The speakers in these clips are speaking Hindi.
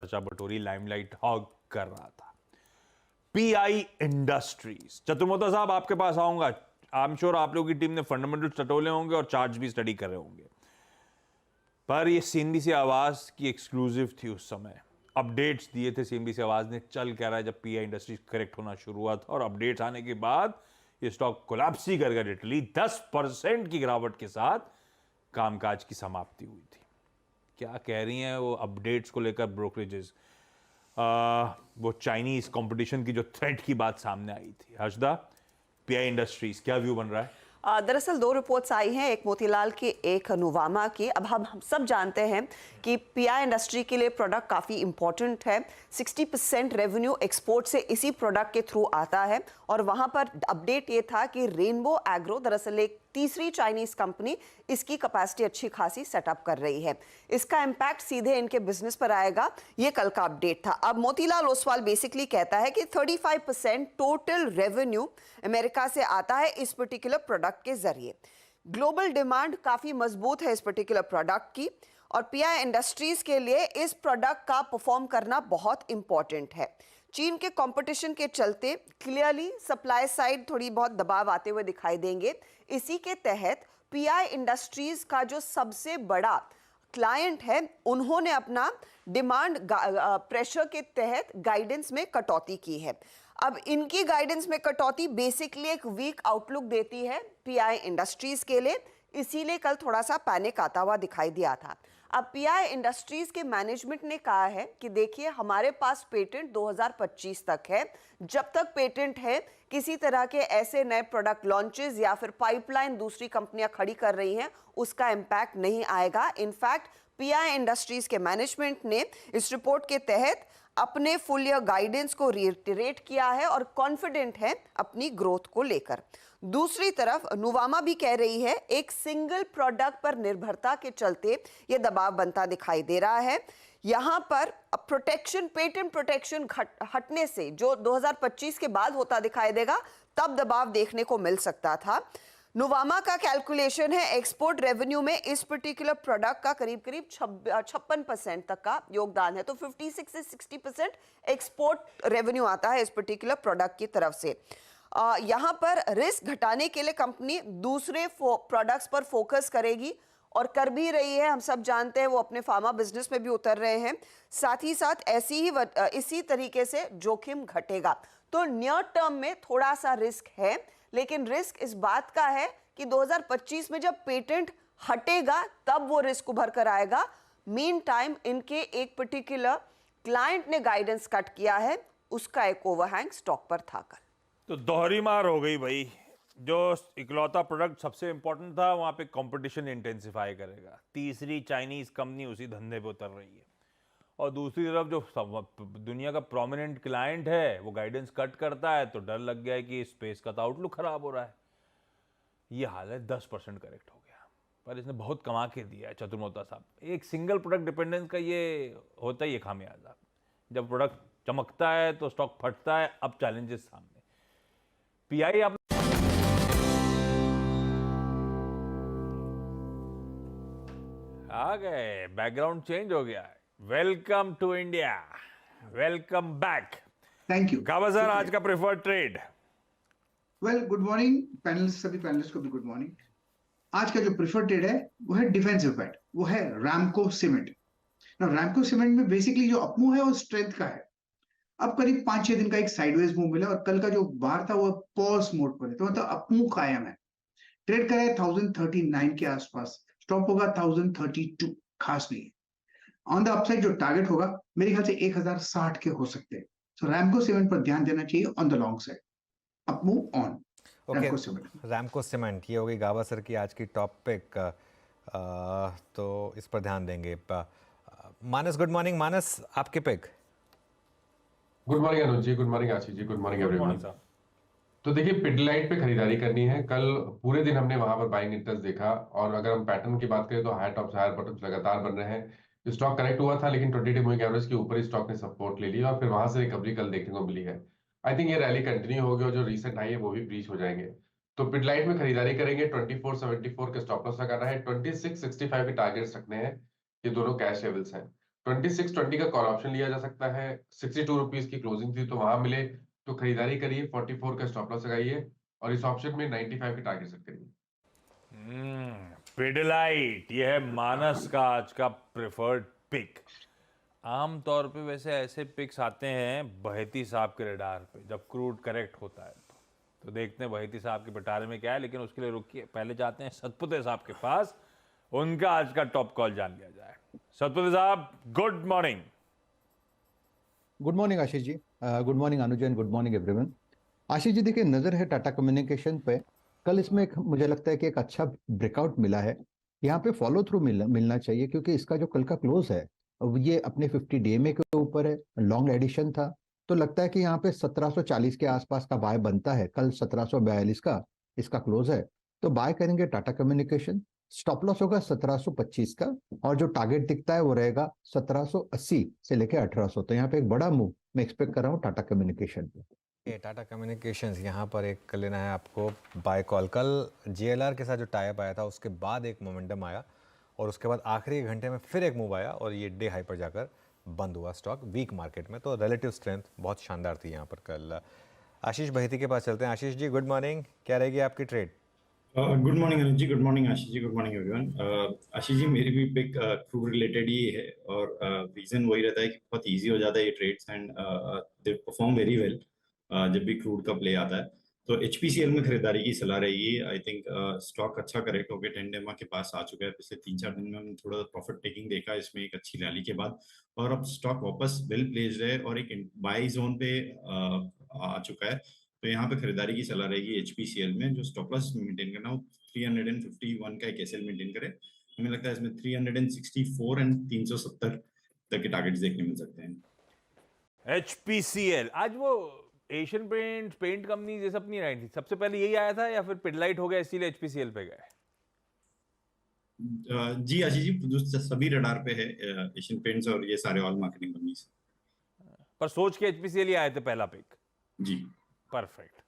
चर्चा बटोरी, लाइमलाइट हॉग कर रहा था। पीआई इंडस्ट्रीज, चतुर्मोता साहब आपके पास आऊंगा। आई एम श्योर आप लोगों की टीम ने फंडामेंटल टटोले होंगे और चार्ट्स भी स्टडी कर रहे होंगे, पर ये सीएनबीसी आवाज की एक्सक्लूसिव थी उस समय। अपडेट्स दिए थे सीएनबीसी आवाज ने, चल कह रहा है जब पीआई इंडस्ट्रीज करेक्ट होना शुरू हुआ था, और अपडेट्स आने के बाद ये स्टॉक कोलैप्स ही कर गया लिटरली। 10% की गिरावट के साथ कामकाज की समाप्ति हुई थी। क्या कह रही हैं वो अपडेट्स को लेकर ब्रोकरेजेस? वो चाइनीज कंपटीशन की जो थ्रेट की बात सामने आई थी। हर्षदा, पीआई इंडस्ट्रीज क्या व्यू बन रहा है? दरअसल दो रिपोर्ट्स आई हैं, एक मोतीलाल की, एक नुवामा की। अब हम सब जानते हैं कि पीआई इंडस्ट्री के लिए प्रोडक्ट काफ़ी इंपॉर्टेंट है। 60% रेवेन्यू एक्सपोर्ट से इसी प्रोडक्ट के थ्रू आता है, और वहां पर अपडेट ये था कि रेनबो एग्रो, दरअसल एक तीसरी चाइनीज कंपनी, इसकी कैपेसिटी अच्छी खासी सेटअप कर रही है। इसका इम्पैक्ट सीधे इनके बिजनेस पर आएगा, ये कल का अपडेट था। अब मोतीलाल ओसवाल बेसिकली कहता है कि 35% टोटल रेवेन्यू अमेरिका से आता है इस पर्टिकुलर प्रोडक्ट के जरिए। ग्लोबल डिमांड काफी मजबूत है इस पर्टिकुलर प्रोडक्ट की, और पीआई इंडस्ट्रीज के लिए इस प्रोडक्ट का परफॉर्म करना बहुत इंपॉर्टेंट है। चीन के कंपटीशन के चलते क्लियरली सप्लाई साइड थोड़ी बहुत दबाव आते हुए दिखाई देंगे। इसी के तहत पीआई इंडस्ट्रीज का जो सबसे बड़ा क्लाइंट है, उन्होंने अपना डिमांड प्रेशर के तहत गाइडेंस में कटौती की है। अब इनकी गाइडेंस में कटौती बेसिकली एक वीक आउटलुक देती है पीआई इंडस्ट्रीज के लिए, इसीलिए कल थोड़ा सा पैनिक आता हुआ दिखाई दिया था। अब पीआई इंडस्ट्रीज के मैनेजमेंट ने कहा है कि देखिए, हमारे पास पेटेंट 2025 तक है। जब तक पेटेंट है, किसी तरह के ऐसे नए प्रोडक्ट लॉन्चेस या फिर पाइपलाइन दूसरी कंपनियां खड़ी कर रही हैं, उसका इंपैक्ट नहीं आएगा। इनफैक्ट पीआई इंडस्ट्रीज के मैनेजमेंट ने इस रिपोर्ट के तहत अपने फुल ईयर गाइडेंस को रिइटरेट किया है और कॉन्फिडेंट है अपनी ग्रोथ को लेकर। दूसरी तरफ नुवामा भी कह रही है, एक सिंगल प्रोडक्ट पर निर्भरता के चलते यह दबाव बनता दिखाई दे रहा है। यहां पर प्रोटेक्शन, पेटेंट प्रोटेक्शन हटने से जो 2025 के बाद होता दिखाई देगा, तब दबाव देखने को मिल सकता था। नुवामा का कैलकुलेशन है, एक्सपोर्ट रेवेन्यू में इस पर्टिकुलर प्रोडक्ट का करीब करीब 56% तक का योगदान है। तो 56 से 60% एक्सपोर्ट रेवेन्यू आता है इस पर्टिकुलर प्रोडक्ट की तरफ से। यहां पर रिस्क घटाने के लिए कंपनी दूसरे प्रोडक्ट्स पर फोकस करेगी, और कर भी रही है। हम सब जानते हैं वो अपने फार्मा बिजनेस में भी उतर रहे हैं। साथ ही साथ इसी तरीके से जोखिम घटेगा। तो नियर टर्म में थोड़ा सा रिस्क है, लेकिन रिस्क इस बात का है कि 2025 में जब पेटेंट हटेगा तब वो रिस्क उभर कर आएगा। मीन टाइम इनके एक पर्टिकुलर क्लाइंट ने गाइडेंस कट किया है, उसका एक ओवरहैंग स्टॉक पर था कल। तो दोहरी मार हो गई भाई। जो इकलौता प्रोडक्ट सबसे इंपॉर्टेंट था, वहां पे कंपटीशन इंटेंसिफाई करेगा। तीसरी चाइनीज कंपनी उसी धंधे पे उतर रही है, और दूसरी तरफ जो दुनिया का प्रोमिनेंट क्लाइंट है वो गाइडेंस कट करता है, तो डर लग गया है कि स्पेस का तो आउटलुक खराब हो रहा है। ये हाल है। 10% करेक्ट हो गया, पर इसने बहुत कमा के दिया है चतुर्मोता साहब। एक सिंगल प्रोडक्ट डिपेंडेंस का ये होता ही है खामियाजा। जब प्रोडक्ट चमकता है तो स्टॉक फटता है। अब चैलेंजेस सामने। पीआई आप आ गए, बैकग्राउंड चेंज हो गया है। Welcome to India, welcome back. Thank you गावा सर, आज का preferred trade. Well, good morning panelist, सभी पैनलिस्ट को भी गुड मॉर्निंग। आज का जो प्रेफर्ड ट्रेड है वो है डिफेंसिव बेट, वो है रैमको सीमेंट। ना, रैमको सीमेंट में बेसिकली जो अपमूव है वो स्ट्रेंथ का है। अब करीब 5-6 दिन का एक साइडवेज मूव मिला, और कल का जो बार था वो पॉज मोड पर है, तो मतलब अपमूव कायम है। ट्रेड करा है 1039 के आसपास, स्टॉप होगा 1032, खास नहीं है। ऑन द अपसाइड जो टारगेट होगा मेरे ख्याल से 1060 के हो सकते हैं। सो रैमको सीमेंट पर ध्यान देना चाहिए on the long side. Up move on Ramco cement. Ramco cement, ये होगी गावा सर की आज की टॉपिक, तो इस पर ध्यान देंगे। मानस, गुड मॉर्निंग। मानस, आपके pick. Good morning Anuj ji, good morning Ashish ji, good morning everyone. तो देखिए, पिडलाइट पे खरीदारी करनी है। कल पूरे दिन हमने वहां पर बाइंग इंटरेस्ट देखा, और अगर हम पैटर्न की बात करें तो हाई टॉप्स हायर बॉटम्स लगातार बन रहे हैं। स्टॉक करेक्ट हुआ था, लेकिन 20 डे मूविंग एवरेज के ऊपर ही स्टॉक ने सपोर्ट ले लिया, और फिर वहां से रिकवरी कल देखने को मिली है। आई थिंक ये रैली कंटिन्यू होगी, और जो रिसेंट हाई है वो भी ब्रीच हो जाएंगे। तो पिडलाइट में खरीदारी करेंगे। 2474 के स्टॉप लॉस लगाना है, 2665 के टारगेट्स रखने हैं। ये दोनों कैश लेवल्स हैं। 2620 का कॉल ऑप्शन लिया जा सकता है। 62 रुपीज की क्लोजिंग थी, तो वहां मिले तो खरीदारी करिए, 44 का स्टॉप लॉस लगाइए और इस ऑप्शन में 95 की टारगेट सेट करिए। पिडलाइट, यह है मानस का आज का प्रेफर्ड पिक। आमतौर पे वैसे ऐसे पिक्स आते हैं बहेती साहब के रडार पे जब क्रूड करेक्ट होता है, तो देखते हैं बहेती साहब के पिटारे में क्या है। लेकिन उसके लिए रुकिए, पहले जाते हैं सतपुते साहब के पास, उनका आज का टॉप कॉल जान लिया जाए। सतपुते साहब, good morning. Good morning Ashish ji. Good morning Anuj and good morning everyone. Ashish ji देखिए, नज़र है टाटा कम्युनिकेशन पे। कल इसमें मुझे लगता है कि एक अच्छा ब्रेकआउट मिला है। यहाँ पे फॉलो थ्रू मिलना चाहिए, क्योंकि इसका जो कल का क्लोज है ये अपने 50 DMA के ऊपर है, लॉन्ग एडिशन था। तो लगता है कि यहाँ पे 1740 के आसपास का बाय बनता है। कल 1742 का इसका क्लोज है, तो बाय करेंगे टाटा कम्युनिकेशन। स्टॉप लॉस होगा 1725 का, और जो टारगेट दिखता है वो रहेगा 1780 से लेकर 1800। तो यहाँ पे एक बड़ा मूव मैं एक्सपेक्ट कर रहा हूँ टाटा कम्युनिकेशन पे। टाटा कम्युनिकेशंस यहाँ पर एक लेना है आपको बाय कॉल। कल JLR के साथ जो टाइप आया था उसके बाद एक मोमेंटम आया, और उसके बाद आखिरी घंटे में फिर एक मूव आया और ये डे हाई पर जाकर बंद हुआ स्टॉक वीक मार्केट में। तो रिलेटिव स्ट्रेंथ बहुत शानदार थी यहाँ पर कल। आशीष बहेती के पास चलते हैं। आशीष जी, गुड मॉर्निंग, क्या रहेगी आपकी trade? Good morning Anuj ji, good morning Ashish ji, good morning everyone. Ashish जी, मेरी भी पिक क्रूड रिलेटेड ही है, और रीजन वही रहता है कि बहुत इजी हो जाता है ये trades, and they perform very well जब भी क्रूड का प्ले आता है। तो HPCL में खरीदारी की सलाह रहेगी। आई थिंक स्टॉक अच्छा करेक्ट होकर 10 डेमा के पास आ चुका है। पिछले 3-4 दिन में हमने थोड़ा प्रॉफिट टेकिंग देखा इसमें एक अच्छी रैली के बाद, और अब स्टॉक वापस वेल प्लेस्ड है और एक बाई जोन पे आ चुका है। तो यहाँ पे खरीदारी की सलाह रहेगी HPCL में। जो स्टॉप लॉस मेंटेन करना हो 351 का एक SL मेंटेन करे। हमें लगता है इसमें 364 एंड 370 तक के टारगेट्स देखने मिल सकते हैं। HPCL आज वो एशियन पेंट कंपनी जैसे अपनी आई थी, सबसे पहले यही आया था या फिर पिडलाइट हो गया इसीलिए HPCL पे गए? जी आशीष जी, जो सभी रडार पे है एशियन पेंट्स और ये सारे ऑल मार्केटिंग कंपनीज। पर सोच के HPCL ही आए थे पहला पिक। जी परफेक्ट।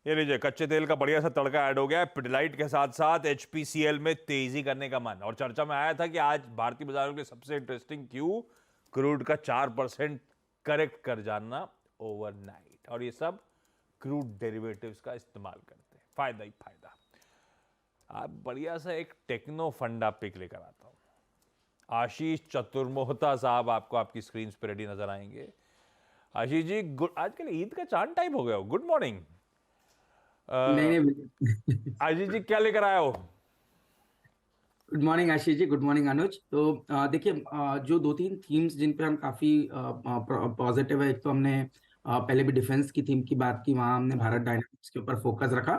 ये लीजिए, कच्चे तेल का बढ़िया सा तड़का ऐड हो गया है। पिडलाइट के साथ साथ HPCL में तेजी करने का मन, और चर्चा में आया था कि आज भारतीय बाजारों के लिए सबसे इंटरेस्टिंग क्यों क्रूड का 4% करेक्ट कर जाना ओवरनाइट, और ये सब क्रूड डेरिवेटिव्स का इस्तेमाल करते हैं, फायदा ही फायदा। आप बढ़िया सा एक टेक्नो फंडा पिक लेकर आता हूं। आशीष चतुर्मोहता साहब आपको आपकी स्क्रीन पे रेडी नजर आएंगे। आशीष जी, आजकल ईद का चांद टाइप हो गया हो। Good morning. नहीं आशीष जी, क्या लेकर आए हो? Good morning Ashish ji, good morning अनुज। तो देखिए, जो 2-3 थीम्स जिन पे हम काफी पॉजिटिव है। एक तो हमने पहले भी डिफेंस की थीम की बात की, वहां हमने भारत डायनामिक्स के ऊपर फोकस रखा,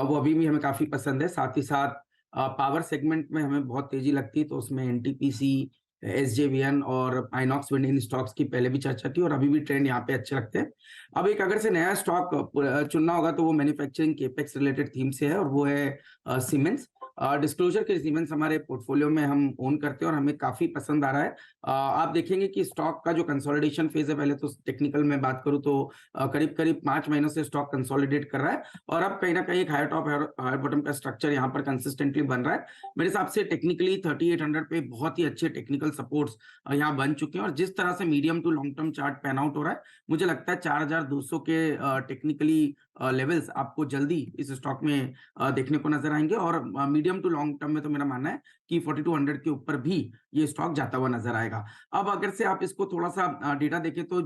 वो अभी भी हमें काफी पसंद है। साथ ही साथ पावर सेगमेंट में हमें बहुत तेजी लगती है, तो उसमें NTPC, SJVN और आइनॉक्स विंड इन स्टॉक्स की पहले भी चर्चा की, और अभी भी ट्रेंड यहाँ पे अच्छे लगते हैं। अब एक अगर से नया स्टॉक चुनना होगा तो वो मैन्युफैक्चरिंग केपेक्स रिलेटेड थीम से है, और वो है सीमेंस। डिस्क्लोजर के सीमेंस हमारे पोर्टफोलियो में हम ओन करते हैं और हमें काफी पसंद आ रहा है। आप देखेंगे कि स्टॉक का जो कंसोलिडेशन फेज है, पहले तो टेक्निकल में बात करूं तो करीब करीब 5 महीनों से स्टॉक कंसोलिडेट कर रहा है, और अब कहीं ना कहीं एक हायर टॉप हायर बॉटम का स्ट्रक्चर यहाँ पर कंसिस्टेंटली बन रहा है। मेरे हिसाब से टेक्निकली 3800 पे बहुत ही अच्छे टेक्निकल सपोर्ट्स यहाँ बन चुके हैं, और जिस तरह से medium to long term chart pan out हो रहा है, मुझे लगता है 4200 के टेक्निकली लेवल्स आपको जल्दी इस स्टॉक में देखने को नजर आएंगे, और मीडियम टू लॉन्ग टर्म में तो मेरा मानना है कि 4200 के ऊपर भी ये स्टॉक जाता हुआ नजर आएगा। अब अगर से आप इसको थोड़ा सा डेटा देखें तो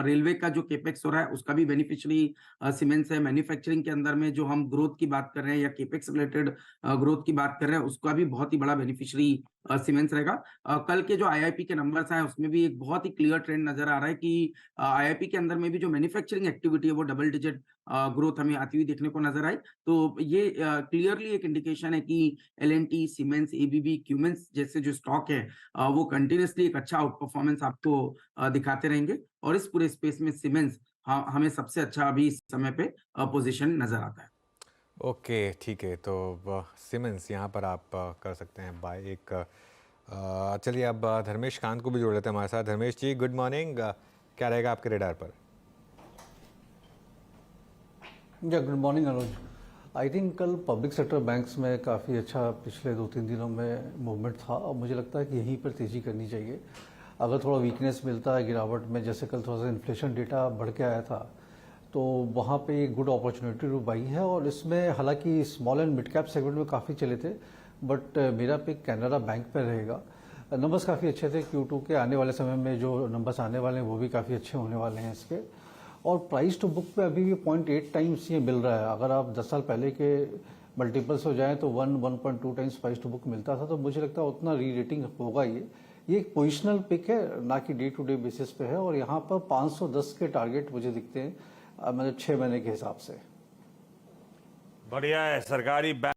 रेलवे का जो केपेक्स हो रहा है उसका भी बेनिफिशियरी सीमेंस है। मैन्युफैक्चरिंग के अंदर में जो हम ग्रोथ की बात कर रहे हैं या केपेक्स रिलेटेड ग्रोथ की बात कर रहे हैं, उसका भी बहुत ही बड़ा बेनिफिशियरी सीमेंस रहेगा। कल के जो IIP के नंबर्स आए उसमें भी एक बहुत ही क्लियर ट्रेंड नजर आ रहा है कि IIP के अंदर में भी जो मैन्युफैक्चरिंग एक्टिविटी है वो डबल डिजिट ग्रोथ हमें आती हुई देखने को नजर आई। तो ये क्लियरली एक इंडिकेशन है कि L&T, सीमेंस, ABB, क्यूमेंस जैसे जो स्टॉक है वो कंटिन्यूसली एक अच्छा आउट परफॉर्मेंस आपको दिखाते रहेंगे, और इस पूरे स्पेस में सीमेंस हमें सबसे अच्छा अभी इस समय पे पोजीशन नजर आता है। ओके, ठीक है। तो सीमेंस यहाँ पर आप कर सकते हैं बाय एक। चलिए अब धर्मेश कांत को भी जोड़ लेते हैं हमारे साथ। धर्मेश जी, गुड मॉर्निंग, क्या रहेगा आपके रेडार पर? Good morning Anuj. I think कल पब्लिक सेक्टर बैंक्स में काफ़ी अच्छा पिछले 2-3 दिनों में मूवमेंट था, और मुझे लगता है कि यहीं पर तेज़ी करनी चाहिए। अगर थोड़ा वीकनेस मिलता है गिरावट में, जैसे कल थोड़ा सा इन्फ्लेशन डेटा बढ़ के आया था, तो वहाँ पे एक गुड अपॉर्चुनिटी टू बाई है। और इसमें हालांकि small and mid cap segment में काफ़ी चले थे, बट मेरा पिक कैनरा बैंक पे रहेगा। नंबर्स काफ़ी अच्छे थे Q2 के, आने वाले समय में जो नंबर्स आने वाले हैं वो भी काफ़ी अच्छे होने वाले हैं इसके। और प्राइस टू बुक पे अभी भी 0.8 टाइम्स ये मिल रहा है। अगर आप 10 साल पहले के मल्टीपल्स हो जाएं तो 1.2 टाइम्स प्राइस टू बुक मिलता था, तो मुझे लगता है उतना री रेटिंग होगा। ये एक पोजिशनल पिक है, ना कि डे टू डे बेसिस पे है। और यहाँ पर 510 के टारगेट मुझे दिखते हैं, मतलब 6 महीने के हिसाब से। बढ़िया है। सरकारी बैंक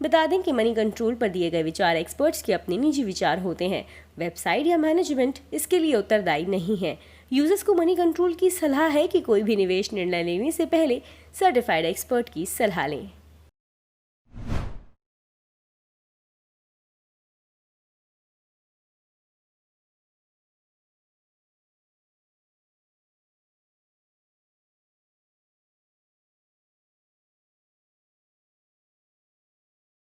बता दें कि मनी कंट्रोल पर दिए गए विचार एक्सपर्ट्स के अपने निजी विचार होते हैं। वेबसाइट या मैनेजमेंट इसके लिए उत्तरदायी नहीं है। यूजर्स को मनी कंट्रोल की सलाह है कि कोई भी निवेश निर्णय लेने से पहले सर्टिफाइड एक्सपर्ट की सलाह लें।